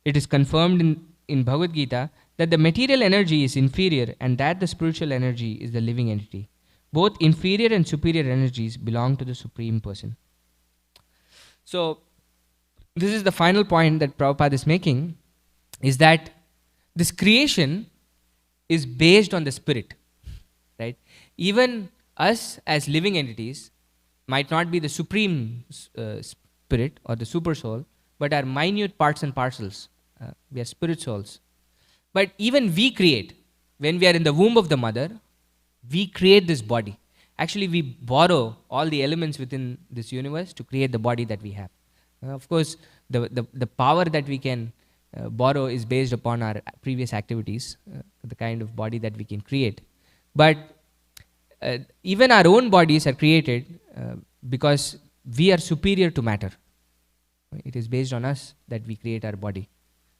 It is confirmed in Bhagavad Gita that the material energy is inferior and that the spiritual energy is the living entity. Both inferior and superior energies belong to the Supreme Person. So, this is the final point that Prabhupada is making, is that this creation is based on the spirit. Right? Even us as living entities might not be the supreme spirit or the super soul, but are minute parts and parcels. We are spirit souls. But even we create, when we are in the womb of the mother, we create this body. Actually, we borrow all the elements within this universe to create the body that we have. Of course, the power that we can borrow is based upon our previous activities, the kind of body that we can create. But even our own bodies are created because we are superior to matter. It is based on us that we create our body.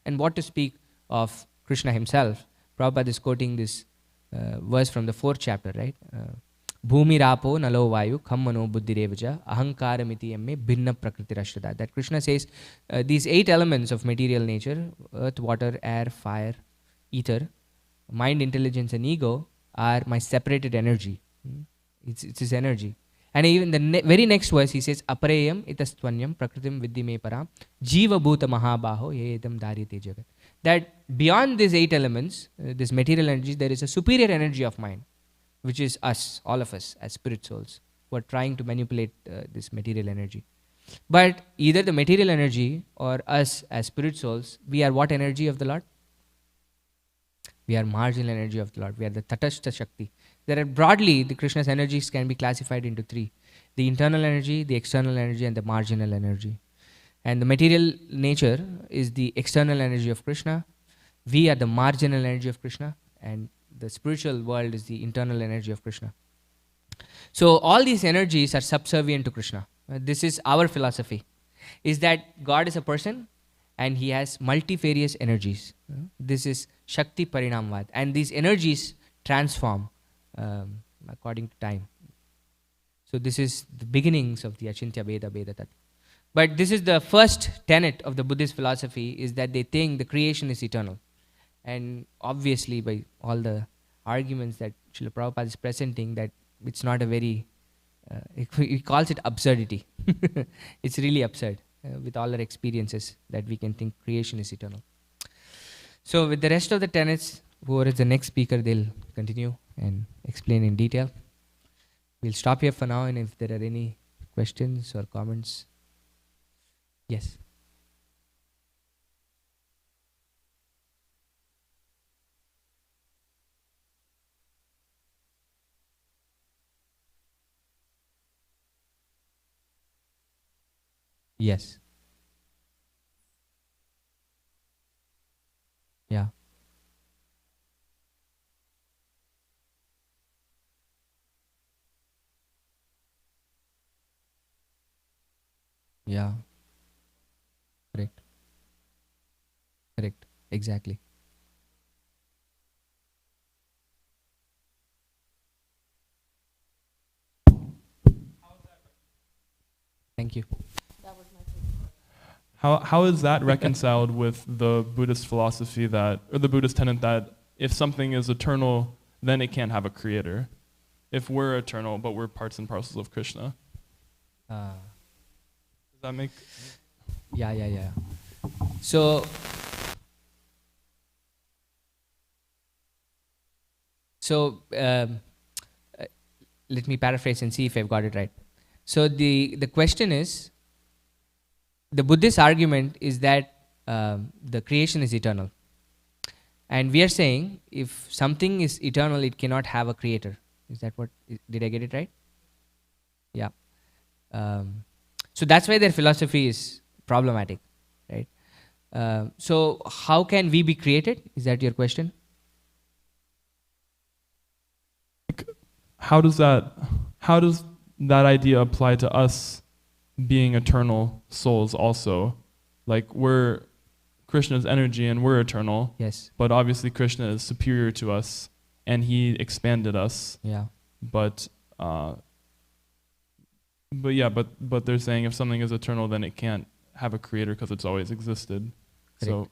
And what to speak of Krishna himself? Prabhupada is quoting this verse from the 4th chapter, right? Bhumi rapo nalo vayu khammano buddhirevaja ahankaramiti emme bhinna prakritirashrada. That Krishna says these 8 elements of material nature, earth, water, air, fire, ether, mind, intelligence and ego, are my separated energy. It's his energy. And even the very next verse he says, Apareyam itastvanyam prakritim viddhi me param jiva bhuta mahabaho yedam daryate jagat. That beyond these 8 elements, this material energy, there is a superior energy of mind, which is us, all of us as spirit souls, who are trying to manipulate this material energy. But either the material energy or us as spirit souls, we are what energy of the Lord? We are marginal energy of the Lord. We are the Tatashta Shakti. There are broadly, the Krishna's energies can be classified into 3. The internal energy, the external energy and the marginal energy. And the material nature is the external energy of Krishna. We are the marginal energy of Krishna. And the spiritual world is the internal energy of Krishna. So all these energies are subservient to Krishna. This is our philosophy. Is that God is a person and he has multifarious energies. This is Shakti Parinamvad. And these energies transform according to time. So this is the beginnings of the Achintya Beda Tattva. But this is the first tenet of the Buddhist philosophy, is that they think the creation is eternal. And obviously, by all the arguments that Srila Prabhupada is presenting, that it's not a very, he calls it absurdity. It's really absurd with all our experiences that we can think creation is eternal. So with the rest of the tenets, whoever is the next speaker, they'll continue and explain in detail. We'll stop here for now, and if there are any questions or comments. Yes. Yes. Yeah. Yeah. Correct. Correct. Exactly. Thank you. How is that reconciled with the Buddhist philosophy that, or the Buddhist tenet that if something is eternal, then it can't have a creator? If we're eternal, but we're parts and parcels of Krishna, Uh, does that make? yeah. So, uh, let me paraphrase and see if I've got it right. So the question is, the Buddhist argument is that the creation is eternal. And we are saying if something is eternal, it cannot have a creator. Is that what, did I get it right? Yeah. So that's why their philosophy is problematic, right? So how can we be created? Is that your question? How does that idea apply to us being eternal souls also? Like, we're Krishna's energy and we're eternal. Yes. But obviously Krishna is superior to us and he expanded us. Yeah. But they're saying if something is eternal, then it can't have a creator because it's always existed. Correct. So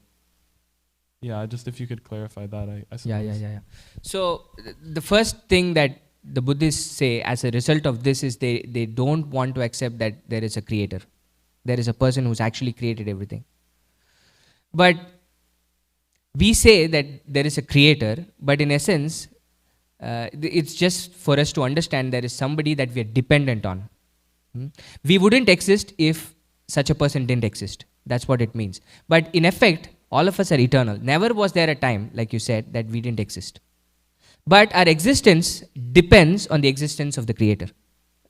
yeah, just if you could clarify that, I suppose. Yeah. So the first thing that the Buddhists say as a result of this is they don't want to accept that there is a creator. There is a person who's actually created everything. But we say that there is a creator, but in essence, it's just for us to understand there is somebody that we are dependent on. We wouldn't exist if such a person didn't exist. That's what it means. But in effect, all of us are eternal. Never was there a time, like you said, that we didn't exist. But our existence depends on the existence of the creator.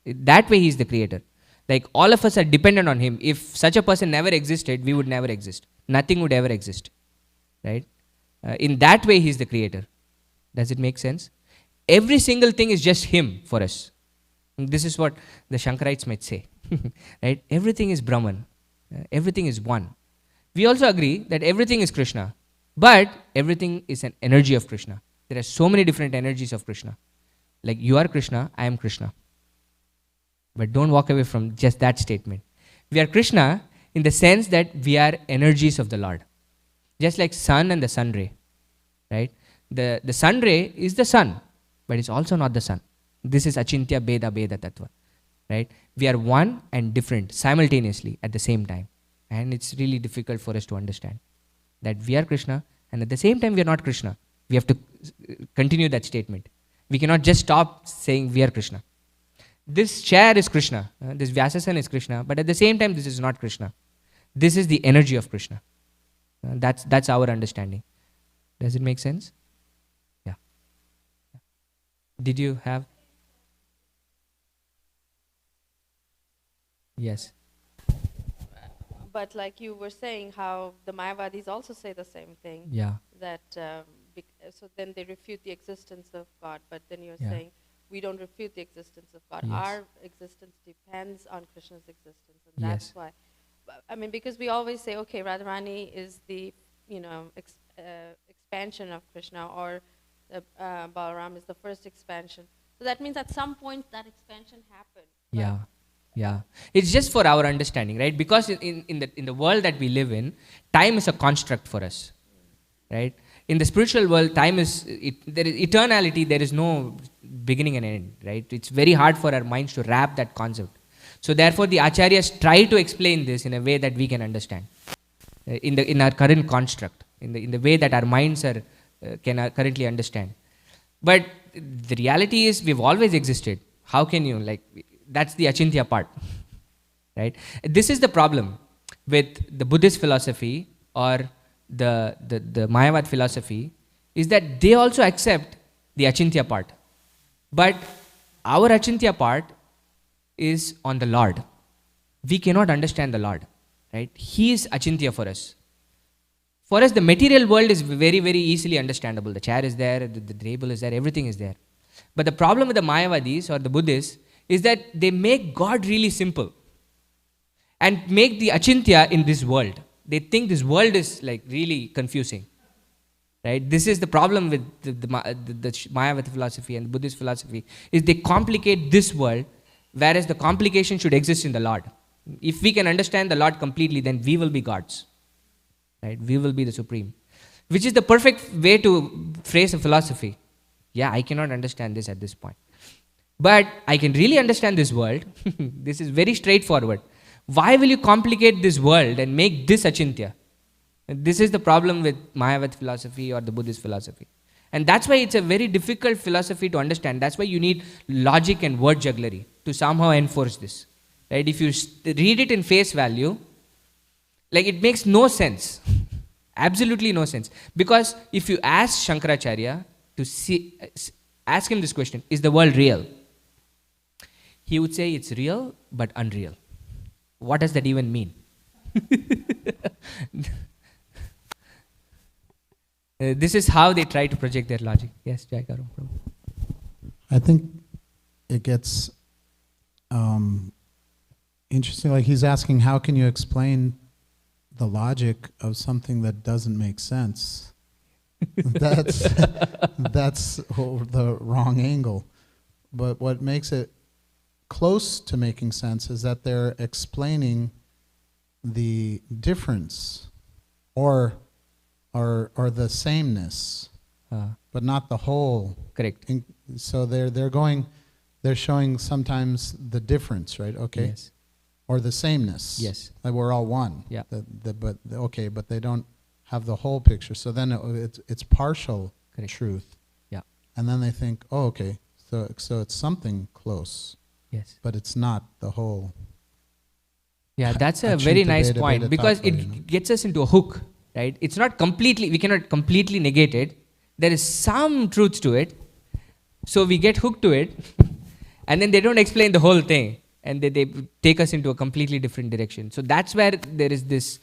That way he is the creator. Like, all of us are dependent on him. If such a person never existed, we would never exist. Nothing would ever exist. Right? In that way he is the creator. Does it make sense? Every single thing is just him for us. And this is what the Shankarites might say. Right? Everything is Brahman. Everything is one. We also agree that everything is Krishna. But everything is an energy of Krishna. There are so many different energies of Krishna. Like, you are Krishna, I am Krishna. But don't walk away from just that statement. We are Krishna in the sense that we are energies of the Lord. Just like sun and the sun ray. Right? The sun ray is the sun, but it's also not the sun. This is Achintya Beda Beda Tattva. Right? We are one and different simultaneously at the same time. And it's really difficult for us to understand that we are Krishna and at the same time we are not Krishna. We have to continue that statement. We cannot just stop saying we are Krishna. This chair is Krishna. This Vyasasan is Krishna. But at the same time, this is not Krishna. This is the energy of Krishna. That's our understanding. Does it make sense? Yeah. Did you have? Yes. But like you were saying, how the Mayavadis also say the same thing. Yeah. That so then they refute the existence of God. But then you're Yeah. saying we don't refute the existence of God. Yes. Our existence depends on Krishna's existence, and that's Yes. why. I mean, because we always say, okay, Radharani is the expansion of Krishna, or Balaram is the first expansion. So that means at some point that expansion happened. But Yeah. Yeah. It's just for our understanding, right? Because in the world that we live in, time is a construct for us, right? In the spiritual world, time is, there is eternality, there is no beginning and end, right? It's very hard for our minds to wrap that concept. So therefore, the acharyas try to explain this in a way that we can understand, in our current construct, in the way that our minds are can currently understand. But the reality is, we've always existed. How can you, like, that's the achintya part, right? This is the problem with the Buddhist philosophy or the Mayavad philosophy, is that they also accept the achintya part. But our achintya part is on the Lord. We cannot understand the Lord, right? He is achintya for us. For us, the material world is very, very easily understandable. The chair is there, the table is there, everything is there. But the problem with the Mayavadis or the Buddhists is that they make God really simple and make the achintya in this world. They think this world is like really confusing, right? This is the problem with the Mayavada philosophy and the Buddhist philosophy, is they complicate this world, whereas the complication should exist in the Lord. If we can understand the Lord completely, then we will be gods, right? We will be the supreme, which is the perfect way to phrase a philosophy. Yeah, I cannot understand this at this point, but I can really understand this world. This is very straightforward. Why will you complicate this world and make this achintya? This is the problem with Mayavad philosophy or the Buddhist philosophy. And that's why it's a very difficult philosophy to understand. That's why you need logic and word jugglery to somehow enforce this, right? If you read it in face value, like, it makes no sense. Absolutely no sense. Because if you ask Shankaracharya to ask him this question, is the world real? He would say it's real but unreal. What does that even mean? This is how they try to project their logic. Yes, Jaikaram. I think it gets interesting. Like, he's asking, how can you explain the logic of something that doesn't make sense? That's the wrong angle. But what makes it close to making sense is that they're explaining the difference or the sameness, but not the whole. Correct. So they're showing sometimes the difference, right? Okay. Yes. Or the sameness. Yes. Like, we're all one. Yeah. But they don't have the whole picture. So then it's partial. Correct. Truth. Yeah. And then they think, oh, okay, so it's something close. Yes. But it's not the whole. Yeah, that's a very nice point, because it gets us into a hook, right? It's not completely, we cannot completely negate it. There is some truth to it. So we get hooked to it, and then they don't explain the whole thing, and they take us into a completely different direction. So that's where there is this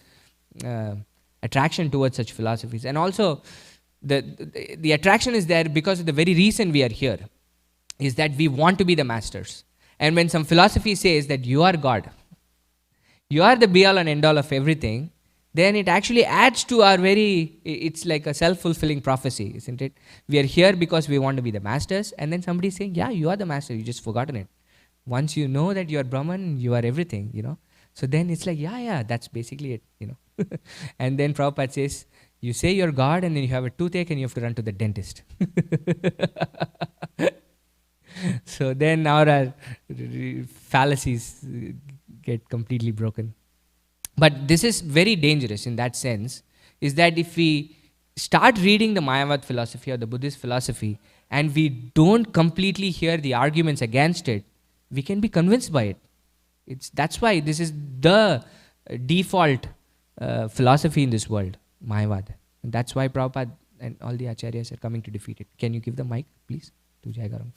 attraction towards such philosophies. And also, the attraction is there because of the very reason we are here, is that we want to be the masters. And when some philosophy says that you are God, you are the be-all and end-all of everything, then it actually adds to our it's like a self-fulfilling prophecy, isn't it? We are here because we want to be the masters, and then somebody is saying, yeah, you are the master, you just forgotten it. Once you know that you are Brahman, you are everything, So then it's like, yeah, that's basically it, And then Prabhupada says, you say you're God, and then you have a toothache and you have to run to the dentist. So then our fallacies get completely broken. But this is very dangerous in that sense, is that if we start reading the Mayavad philosophy or the Buddhist philosophy and we don't completely hear the arguments against it, we can be convinced by it. That's why this is the default philosophy in this world, Mayavad. And that's why Prabhupada and all the acharyas are coming to defeat it. Can you give the mic, please, to Jayagaram?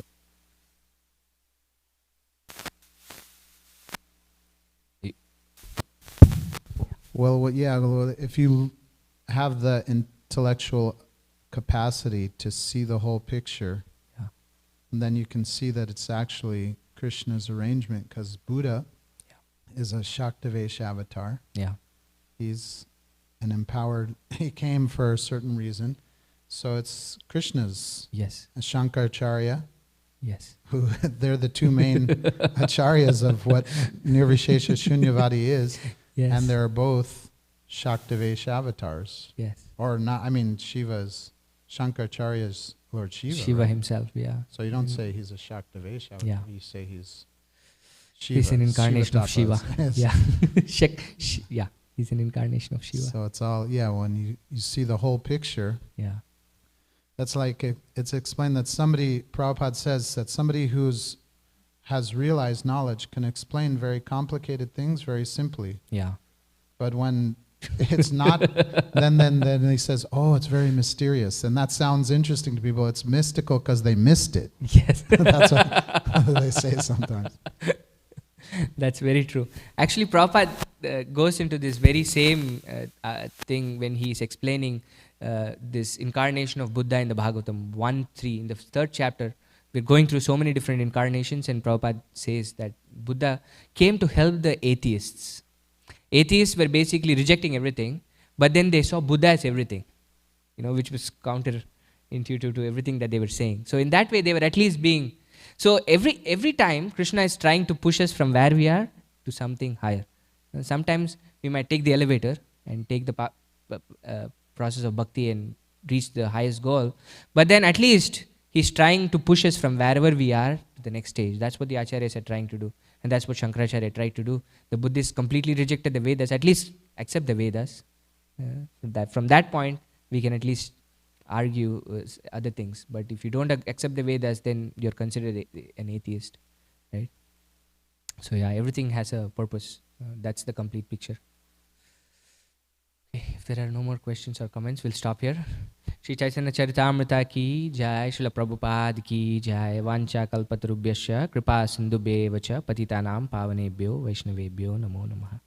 Well, if you have the intellectual capacity to see the whole picture, then you can see that it's actually Krishna's arrangement, because Buddha is a Shaktavesh avatar. Yeah. He's an empowered, he came for a certain reason. So it's Krishna's. Yes. Shankaracharya Yes. who they're the two main acharyas of what Nirvishesha Shunyavadi is, Yes. and they're both Shaktavesh avatars. Yes. Or not, I mean, Shiva's, Shankaracharya's Lord Shiva. Shiva right? himself, yeah. So you don't say he's a Shaktavesh avatar, Yeah. you say he's Shiva. He's an incarnation of Shiva. Yes. Yeah. Yeah. He's an incarnation of Shiva. So it's all, yeah, when you see the whole picture, Yeah. that's like, it's explained that somebody, Prabhupada says, that somebody has realized knowledge can explain very complicated things very simply. Yeah. But when it's not, then he says, oh, it's very mysterious. And that sounds interesting to people. It's mystical because they missed it. Yes. That's what they say sometimes. That's very true. Actually, Prabhupada goes into this very same thing when he's explaining this incarnation of Buddha in the Bhagavatam 1.3. In the third chapter, we're going through so many different incarnations, and Prabhupada says that Buddha came to help the atheists. Atheists were basically rejecting everything, but then they saw Buddha as everything, which was counterintuitive to everything that they were saying. So in that way, they were at least being... So every time, Krishna is trying to push us from where we are to something higher. Sometimes we might take the elevator and take the process of bhakti and reach the highest goal, but then at least he's trying to push us from wherever we are to the next stage. That's what the acharyas are trying to do. And that's what Shankaracharya tried to do. The Buddhists completely rejected the Vedas, at least accept the Vedas. From that point, we can at least argue other things. But if you don't accept the Vedas, then you're considered an atheist. Right? So yeah, everything has a purpose. That's the complete picture. Okay, if there are no more questions or comments, we'll stop here. Shri Chaitanya Charitamrita ki jai, Srila Prabhupada ki jai, Vancha kalpatarubhyasya, kripa sindhubheva cha, patitanam pavanebhyo, Vaishnavebhyo, namo namaha.